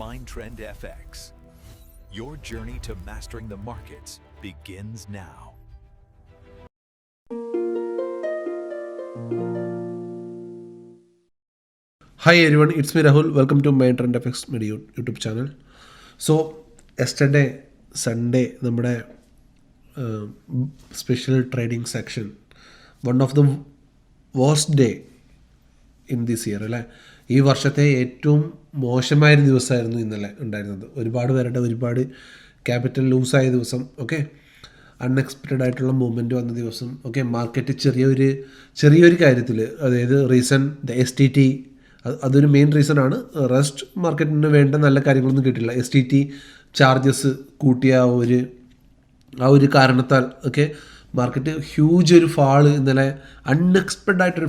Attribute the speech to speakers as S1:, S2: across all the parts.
S1: Mindtrend FX. Your journey to mastering the markets begins now.
S2: Hi everyone, it's me Rahul. Welcome to Mindtrend FX Media YouTube channel. So yesterday Sunday നമ്മുടെ special trading section one of the worst day in this year അല്ലേ. ഈ വർഷത്തെ ഏറ്റവും മോശമായൊരു ദിവസമായിരുന്നു ഇന്നലെ ഉണ്ടായിരുന്നത്. ഒരുപാട് പേരുടെ ഒരുപാട് ക്യാപിറ്റൽ ലൂസായ ദിവസം. ഓക്കെ, അൺഎക്സ്പെക്റ്റഡ് ആയിട്ടുള്ള മൂവ്മെൻറ്റ് വന്ന ദിവസം. ഓക്കെ, മാർക്കറ്റ് ചെറിയൊരു കാര്യത്തിൽ, അതായത് റീസൺ STT, അതൊരു മെയിൻ റീസണാണ്. റെസ്റ്റ് മാർക്കറ്റിന് വേണ്ട നല്ല കാര്യങ്ങളൊന്നും കിട്ടില്ല. STT ചാർജസ് കൂട്ടിയ ആ ഒരു കാരണത്താൽ ഒക്കെ മാർക്കറ്റ് ഹ്യൂജ് ഒരു ഫാള് ഇന്നലെ, അൺഎക്സ്പെക്റ്റഡ്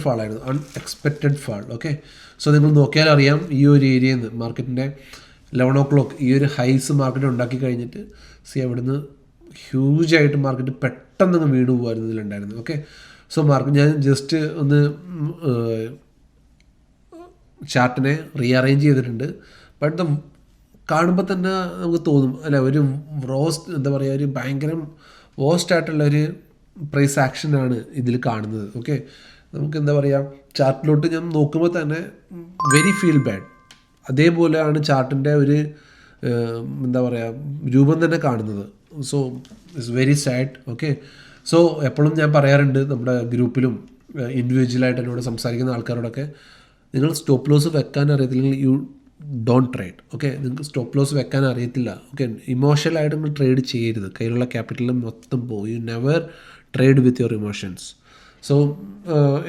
S2: ഫാൾ. ഓക്കെ, സോ നിങ്ങൾ നോക്കിയാൽ അറിയാം, ഈ ഒരു ഏരിയയിൽ നിന്ന് മാർക്കറ്റിൻ്റെ 11 o'clock ഈ ഒരു ഹൈസ് മാർക്കറ്റ് ഉണ്ടാക്കി കഴിഞ്ഞിട്ട് അവിടുന്ന് ഹ്യൂജായിട്ട് മാർക്കറ്റ് പെട്ടെന്ന് വീണു പോകുമായിരുന്നു ഇതിലുണ്ടായിരുന്നു. ഓക്കെ, സോ ഞാൻ ജസ്റ്റ് ഒന്ന് ചാർട്ടിനെ റീഅറേഞ്ച് ചെയ്തിട്ടുണ്ട്. ബട്ട് കാണുമ്പോൾ തന്നെ നമുക്ക് തോന്നും അല്ല, ഒരു ഒരു ഭയങ്കര വേസ്റ്റായിട്ടുള്ളൊരു പ്രൈസ് ആക്ഷനാണ് ഇതിൽ കാണുന്നത്. ഓക്കെ, നമുക്ക് ചാർട്ടിലോട്ട് ഞാൻ നോക്കുമ്പോൾ തന്നെ വെരി ഫീൽ ബാഡ്. അതേപോലെയാണ് ചാർട്ടിൻ്റെ ഒരു രൂപം തന്നെ കാണുന്നത്. So it's very sad. Okay, so എപ്പോഴും ഞാൻ പറയാറുണ്ട് നമ്മുടെ ഗ്രൂപ്പിലും ഇൻഡിവിജ്വലായിട്ട് എന്നോട് സംസാരിക്കുന്ന ആൾക്കാരോടൊക്കെ, നിങ്ങൾ സ്റ്റോപ്പ് ലോസ് വെക്കാൻ അറിയത്തില്ലെങ്കിൽ യു ഡോണ്ട് ട്രേഡ്. ഓക്കെ, നിങ്ങൾക്ക് സ്റ്റോപ്പ് ലോസ് വെക്കാൻ അറിയത്തില്ല. ഓക്കെ, ഇമോഷണലായിട്ട് നിങ്ങൾ ട്രേഡ് ചെയ്യരുത്. കയ്യിലുള്ള ക്യാപിറ്റലും മൊത്തം പോകും. You never trade with your emotions. So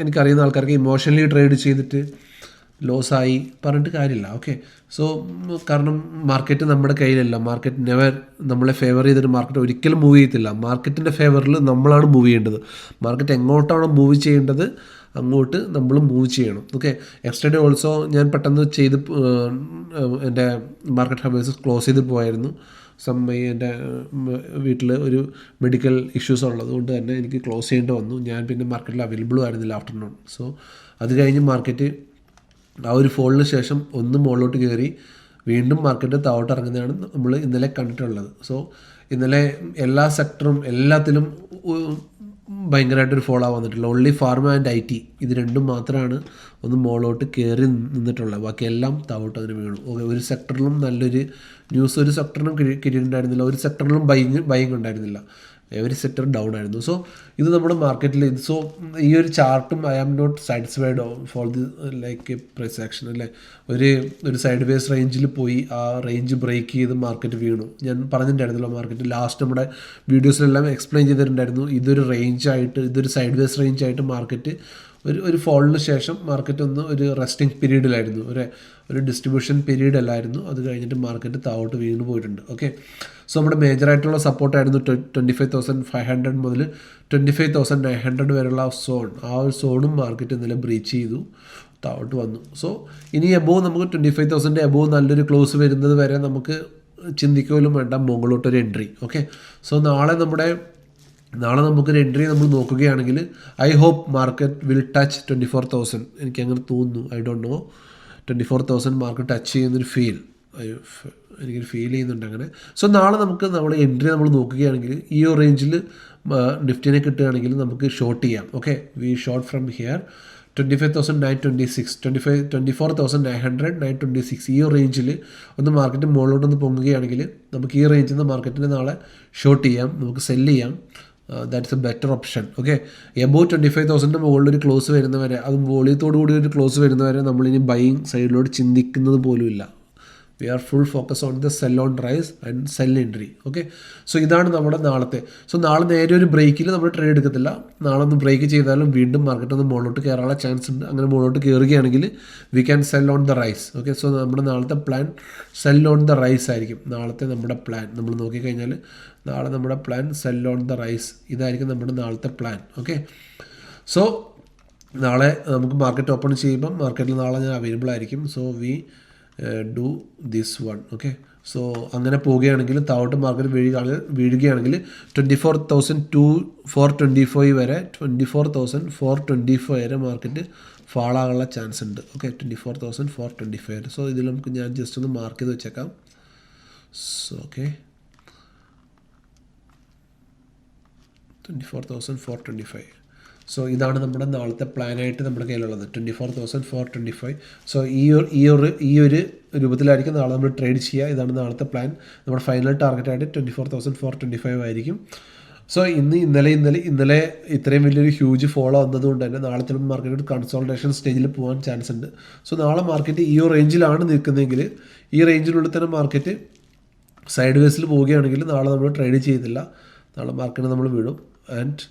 S2: എനിക്കറിയുന്ന ആൾക്കാർക്ക് ഇമോഷണലി ട്രേഡ് ചെയ്തിട്ട് ലോസായി പറഞ്ഞിട്ട് കാര്യമില്ല. ഓക്കെ, സോ കാരണം മാർക്കറ്റ് നമ്മുടെ കയ്യിലല്ല. മാർക്കറ്റ് നെവർ നമ്മളെ ഫേവർ ചെയ്തിട്ട് മാർക്കറ്റ് ഒരിക്കലും മൂവ് ചെയ്യത്തില്ല. മാർക്കറ്റിൻ്റെ ഫേവറിൽ നമ്മളാണ് മൂവ് ചെയ്യേണ്ടത്. മാർക്കറ്റ് എങ്ങോട്ടാണോ മൂവ് ചെയ്യേണ്ടത് അങ്ങോട്ട് നമ്മൾ മൂവ് ചെയ്യണം. ഓക്കെ, യെസ്റ്റർഡേ ഓൾസോ ഞാൻ പെട്ടെന്ന് എൻ്റെ മാർക്കറ്റ് ഹവേഴ്സ് ക്ലോസ് ചെയ്ത് പോയായിരുന്നു. എൻ്റെ വീട്ടിൽ ഒരു മെഡിക്കൽ ഇഷ്യൂസ് ഉള്ളതുകൊണ്ട് തന്നെ എനിക്ക് ക്ലോസ് ചെയ്യേണ്ടി വന്നു. ഞാൻ പിന്നെ മാർക്കറ്റിൽ അവൈലബിളും ആയിരുന്നില്ല ആഫ്റ്റർനൂൺ. സോ അത് കഴിഞ്ഞ് മാർക്കറ്റ് ആ ഒരു ഫോളിന് ശേഷം ഒന്ന് മുകളിലോട്ട് കയറി വീണ്ടും മാർക്കറ്റ് താഴോട്ട് ഇറങ്ങുന്നതാണ് നമ്മൾ ഇന്നലെ കണ്ടിട്ടുള്ളത്. സോ ഇന്നലെ എല്ലാ സെക്ടറും എല്ലാത്തിലും ഭയങ്കരമായിട്ടൊരു ഫോളോ വന്നിട്ടില്ല. ഓൺലി ഫാർമ ആൻഡ് IT ഇത് രണ്ടും മാത്രമാണ് ഒന്ന് മുകളിലോട്ട് കയറി നിന്നിട്ടുള്ളത്. ബാക്കി എല്ലാം താഴോട്ട് അതിന് വീണു. ഓക്കെ, ഒരു സെക്ടറിലും നല്ലൊരു ന്യൂസ് ഒരു സെക്ടറിനും കിട്ടിയിട്ടുണ്ടായിരുന്നില്ല. ഒരു സെക്ടറിലും ബൈങ് ഉണ്ടായിരുന്നില്ല. എവരി സെക്ടർ ഡൗൺ ആയിരുന്നു. സോ ഇത് നമ്മുടെ മാർക്കറ്റിൽ സോ ഈ ഒരു ചാർട്ടും I am not satisfied for the like price action അല്ലേ. ഒരു സൈഡ് വേസ് റേഞ്ചിൽ പോയി ആ റേഞ്ച് ബ്രേക്ക് ചെയ്ത് മാർക്കറ്റ് വീണു. ഞാൻ പറഞ്ഞിട്ടുണ്ടായിരുന്നല്ലോ, മാർക്കറ്റ് ലാസ്റ്റ് നമ്മുടെ വീഡിയോസിലെല്ലാം എക്സ്പ്ലെയിൻ ചെയ്തിട്ടുണ്ടായിരുന്നു. ഇതൊരു സൈഡ് വേസ് റേഞ്ചായിട്ട് മാർക്കറ്റ് ഒരു ഫോളിന് ശേഷം മാർക്കറ്റ് ഒരു റെസ്റ്റിംഗ് പീരീഡിലായിരുന്നു, ഒരു ഡിസ്ട്രിബ്യൂഷൻ പീരീഡ് അല്ലായിരുന്നു. അത് കഴിഞ്ഞിട്ട് മാർക്കറ്റ് താഴോട്ട് വീണ് പോയിട്ടുണ്ട്. ഓക്കെ, സോ നമ്മുടെ മേജറായിട്ടുള്ള സപ്പോർട്ടായിരുന്നു 25,500 മുതൽ 25,900 വരെയുള്ള സോൺ. ആ ഒരു സോണും മാർക്കറ്റ് ഇന്നലെ ബ്രീച്ച് ചെയ്തു, താഴോട്ട് വന്നു. സോ ഇനി നമുക്ക് 25,000 എബോവ് നല്ലൊരു ക്ലോസ് വരുന്നത് വരെ നമുക്ക് ചിന്തിക്കുകയും വേണ്ട മുകളിലോട്ടൊരു എൻട്രി. ഓക്കെ, സോ നാളെ നമുക്കൊരു എൻട്രി നമ്മൾ നോക്കുകയാണെങ്കിൽ I hope market will touch 24,000. എനിക്കങ്ങനെ തോന്നുന്നു. I don't know, 24,000 market touch ചെയ്യുന്നൊരു എനിക്കൊരു ഫീൽ ചെയ്യുന്നുണ്ട് അങ്ങനെ. സോ നാളെ നമ്മുടെ എൻട്രി നമ്മൾ നോക്കുകയാണെങ്കിൽ ഈ ഒരു റേഞ്ചിൽ നിഫ്റ്റിനെ കിട്ടുകയാണെങ്കിൽ നമുക്ക് ഷോർട്ട് ചെയ്യാം. Okay, we short from here 25,926, 24,900, 926 ഈ ഒരു റേഞ്ചിൽ മാർക്കറ്റ് മുകളിലോട്ടൊന്ന് പൊങ്ങുകയാണെങ്കിൽ നമുക്ക് ഈ റേഞ്ചിൽ നിന്ന് മാർക്കറ്റിനെ നാളെ ഷോർട്ട് ചെയ്യാം, നമുക്ക് സെല്ല് ചെയ്യാം. That's a better option. Okay, above 25,000 മുകളിലൊരു ക്ലോസ് വരുന്നവരെ, അത് വോളിയത്തോടു കൂടി ഒരു ക്ലോസ് വരുന്നവരെ നമ്മളിനി ബൈയിങ് സൈഡിലോട്ട് ചിന്തിക്കുന്നത് പോലുമില്ല. We are full focus on the sell on rise and sell entry. Okay, so ഇതാണ് നമ്മുടെ നാളത്തെ. സോ നാളെ നേരെ ഒരു ബ്രേക്കിൽ നമ്മൾ ട്രേഡ് എടുക്കത്തില്ല. നാളെ ഒന്ന് ബ്രേക്ക് ചെയ്താലും വീണ്ടും മാർക്കറ്റ് ഒന്ന് മുകളിലോട്ട് കയറാനുള്ള ചാൻസ് ഉണ്ട്. അങ്ങനെ മുകളിലോട്ട് കയറുകയാണെങ്കിൽ we can sell on the rise. Okay, so നമ്മുടെ നാളത്തെ plan sell on the rise ആയിരിക്കും. നാളത്തെ നമ്മുടെ പ്ലാൻ നമ്മൾ നോക്കിക്കഴിഞ്ഞാൽ നാളെ നമ്മുടെ plan sell on the rise, ഇതായിരിക്കും നമ്മുടെ നാളത്തെ പ്ലാൻ. ഓക്കെ, സോ നാളെ നമുക്ക് മാർക്കറ്റ് ഓപ്പൺ ചെയ്യുമ്പം മാർക്കറ്റിൽ നാളെ ഞാൻ അവൈലബിൾ ആയിരിക്കും. So we do this one. Okay, so അങ്ങനെ പോവുകയാണെങ്കിൽ താഴോട്ട് മാർക്കറ്റ് വീഴുകയാണെങ്കിൽ 24,425 വരെ 24,425 വരെ മാർക്കറ്റ് ഫാൾ ആകാനുള്ള ചാൻസ് ഉണ്ട്. ഓക്കെ, 24,425. സോ ഇതിൽ നമുക്ക് ഞാൻ ജസ്റ്റ് ഒന്ന് മാർക്ക് ചെയ്ത് വെച്ചേക്കാം. So okay, 24,425. സോ ഇതാണ് നമ്മുടെ നാളത്തെ പ്ലാനായിട്ട് നമ്മുടെ കയ്യിലുള്ളത്, 24,425. സോ ഈ ഒരു രൂപത്തിലായിരിക്കും നാളെ നമ്മൾ ട്രേഡ് ചെയ്യുക. ഇതാണ് നാളത്തെ പ്ലാൻ. നമ്മുടെ ഫൈനൽ ടാർഗറ്റായിട്ട് 24,425 ആയിരിക്കും. സോ ഇന്നലെ ഇത്രയും വലിയൊരു ഹ്യൂജ് ഫോളോ വന്നതുകൊണ്ട് തന്നെ നാളത്തെ മാർക്കറ്റ് കൺസോൾട്ടേഷൻ സ്റ്റേജിൽ പോകാൻ ചാൻസ് ഉണ്ട്. സോ നാളെ മാർക്കറ്റ് ഈ റേഞ്ചിലാണ് നിൽക്കുന്നതെങ്കിൽ, ഈ റേഞ്ചിനുള്ളിൽ തന്നെ മാർക്കറ്റ് സൈഡ് വേസിൽ പോവുകയാണെങ്കിൽ നാളെ നമ്മൾ ട്രേഡ് ചെയ്തില്ല, നാളെ മാർക്കറ്റ് നമ്മൾ വീഴും. ആൻഡ്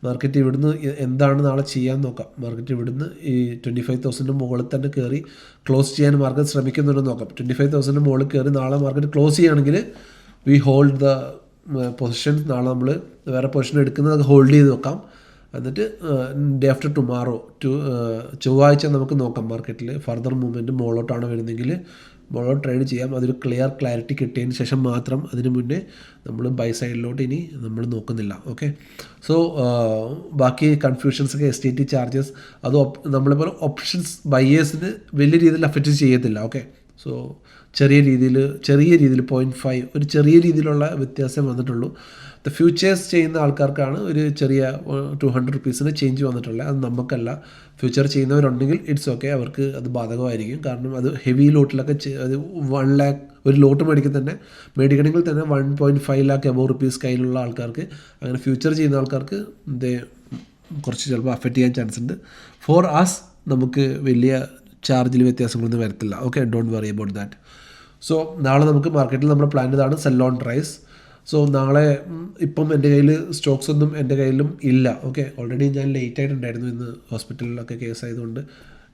S2: മാർക്കറ്റ് ഇവിടുന്ന് എന്താണ് നാളെ ചെയ്യാൻ നോക്കാം. മാർക്കറ്റ് ഇവിടുന്ന് ഈ 25,000 മുകളിൽ തന്നെ കയറി ക്ലോസ് ചെയ്യാൻ മാർക്കറ്റ് ശ്രമിക്കുന്നുണ്ടെന്ന് നോക്കാം. 25,000 മുകളിൽ കയറി നാളെ മാർക്കറ്റ് ക്ലോസ് ചെയ്യുകയാണെങ്കിൽ വി ഹോൾഡ് ദ പൊസിഷൻ. നാളെ നമ്മൾ വേറെ പൊസിഷൻ എടുക്കുന്നത് ഹോൾഡ് ചെയ്ത് നോക്കാം. എന്നിട്ട് ഡേ ആഫ്റ്റർ ടുമാറോ ചൊവ്വാഴ്ച നമുക്ക് നോക്കാം മാർക്കറ്റിൽ ഫർദർ മൂവ്മെൻറ്റ് മുകളിലോട്ടാണ് വരുന്നതെങ്കിൽ മുകളിലോട്ട് ട്രേഡ് ചെയ്യാം. അതൊരു ക്ലാരിറ്റി കിട്ടിയതിന് ശേഷം മാത്രം. അതിന് മുന്നേ നമ്മൾ ബൈ സൈഡിലോട്ട് ഇനി നമ്മൾ നോക്കുന്നില്ല. ഓക്കെ, സോ ബാക്കി കൺഫ്യൂഷൻസൊക്കെ STT ചാർജസ് അത് നമ്മളിപ്പോൾ ഓപ്ഷൻസ് ബയേഴ്സിന് വലിയ രീതിയിൽ അഫക്റ്റ് ചെയ്യത്തില്ല. ഓക്കെ, സോ ചെറിയ രീതിയിൽ 0.5 ഒരു ചെറിയ രീതിയിലുള്ള വ്യത്യാസം വന്നിട്ടുള്ളൂ. ഫ്യൂച്ചേഴ്സ് ചെയ്യുന്ന ആൾക്കാർക്കാണ് ഒരു ചെറിയ 200 റുപ്പീസിന് ചേഞ്ച് വന്നിട്ടുള്ളത്. അത് നമുക്കല്ല. ഫ്യൂച്ചർ ചെയ്യുന്നവരുണ്ടെങ്കിൽ ഇറ്റ്സ് ഓക്കെ, അവർക്ക് അത് ബാധകമായിരിക്കും. കാരണം അത് ഹെവി ലോട്ടിലൊക്കെ അത് 1 lakh ഒരു ലോട്ട് മേടിക്കണമെങ്കിൽ തന്നെ 1.5 lakh എബോവ് റുപ്പീസ് കയ്യിലുള്ള ആൾക്കാർക്ക്, അങ്ങനെ ഫ്യൂച്ചർ ചെയ്യുന്ന ആൾക്കാർക്ക് ഇത് കുറച്ച് ചിലപ്പോൾ അഫക്റ്റ് ചെയ്യാൻ ചാൻസ് ഉണ്ട്. ഫോർ ആസ് നമുക്ക് വലിയ ചാർജിൽ വ്യത്യാസങ്ങളൊന്നും വരത്തില്ല. Okay, don't worry about that. So നാളെ നമുക്ക് മാർക്കറ്റിൽ നമ്മുടെ പ്ലാൻ ഇതാണ്, സെൽ ഓൺ റൈസ്. സോ നാളെ ഇപ്പം എൻ്റെ കയ്യിൽ സ്റ്റോക്സ് ഒന്നും എൻ്റെ കയ്യിലും ഇല്ല. ഓക്കെ, ഓൾറെഡി ഞാൻ ലേറ്റ് ആയിട്ടുണ്ടായിരുന്നു. ഇന്ന് ഹോസ്പിറ്റലിലൊക്കെ കേസ് ആയതുകൊണ്ട്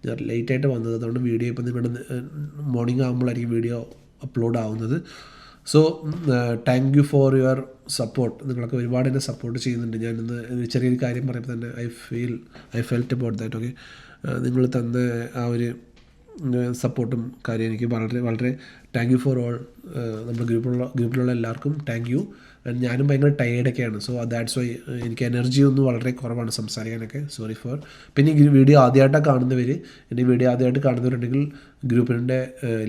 S2: ഞാൻ ലേറ്റായിട്ട് വന്നത്. അതുകൊണ്ട് വീഡിയോ ഇപ്പം നിങ്ങളുടെ മോർണിംഗ് ആകുമ്പോഴായിരിക്കും വീഡിയോ അപ്ലോഡ് ആവുന്നത്. So thank you for your support. നിങ്ങളൊക്കെ ഒരുപാട് എന്നെ സപ്പോർട്ട് ചെയ്യുന്നുണ്ട്. ഞാനിന്ന് ചെറിയൊരു കാര്യം പറയുമ്പോൾ തന്നെ I felt about that. Okay, നിങ്ങൾ തന്ന ആ ഒരു സപ്പോർട്ടും കാര്യം എനിക്ക് വളരെ താങ്ക് യു ഫോർ ഓൾ. നമ്മുടെ ഗ്രൂപ്പിലുള്ള എല്ലാവർക്കും താങ്ക് യു. ഞാനും ഭയങ്കര ടയേർഡൊക്കെയാണ്. സോ ദാറ്റ്സ് വൈ എനിക്ക് എനർജി ഒന്നും വളരെ കുറവാണ് സംസാരിക്കാനൊക്കെ. Sorry four. പിന്നെ ഈ വീഡിയോ ആദ്യമായിട്ടാണ് കാണുന്നവർ, എൻ്റെ വീഡിയോ ആദ്യമായിട്ട് കാണുന്നവരുണ്ടെങ്കിൽ ഗ്രൂപ്പിൻ്റെ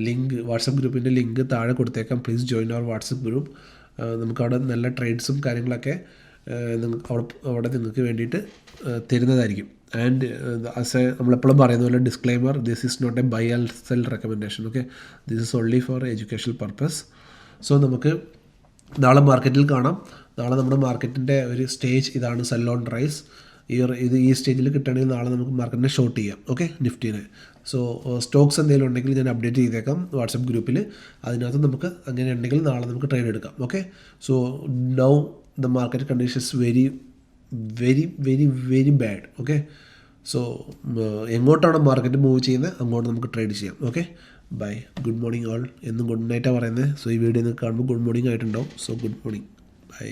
S2: ലിങ്ക്, വാട്സപ്പ് ഗ്രൂപ്പിൻ്റെ ലിങ്ക് താഴെ കൊടുത്തേക്കാം. Please join our WhatsApp group. നമുക്കവിടെ നല്ല ട്രേഡ്സും കാര്യങ്ങളൊക്കെ അവിടെ നിങ്ങൾക്ക് വേണ്ടിയിട്ട് തരുന്നതായിരിക്കും. ആൻഡ് നമ്മളെപ്പോഴും പറയുന്ന പോലെ disclaimer, this is not a buy and sell recommendation. Okay, this is only for educational purpose. So നമുക്ക് നാളെ മാർക്കറ്റിൽ കാണാം. നാളെ നമ്മുടെ മാർക്കറ്റിൻ്റെ ഒരു സ്റ്റേജ് ഇതാണ്, സെൽ ഓൺ റൈസ്. ഈ സ്റ്റേജിൽ കിട്ടുകയാണെങ്കിൽ നാളെ നമുക്ക് മാർക്കറ്റിനെ ഷോർട്ട് ചെയ്യാം. ഓക്കെ, നിഫ്റ്റീനെ. സോ സ്റ്റോക്സ് എന്തെങ്കിലും ഉണ്ടെങ്കിൽ ഞാൻ അപ്ഡേറ്റ് ചെയ്തേക്കാം വാട്സപ്പ് ഗ്രൂപ്പിൽ. അതിനകത്ത് നമുക്ക് അങ്ങനെ ഉണ്ടെങ്കിൽ നാളെ നമുക്ക് ട്രേഡ് എടുക്കാം. Okay, so now the market conditions very very very very bad. Okay, so എങ്ങോട്ടാണ് മാർക്കറ്റ് മൂവ് ചെയ്യുന്നത് അങ്ങോട്ട് നമുക്ക് ട്രേഡ് ചെയ്യാം. Okay, bye. Good morning all. എന്നും ഗുഡ് നൈറ്റാണ് പറയുന്നത്. സോ ഈ വീഡിയോ നിങ്ങൾക്ക് കാണുമ്പോൾ ഗുഡ് മോർണിംഗ് ആയിട്ടുണ്ടാവും. So good morning, by.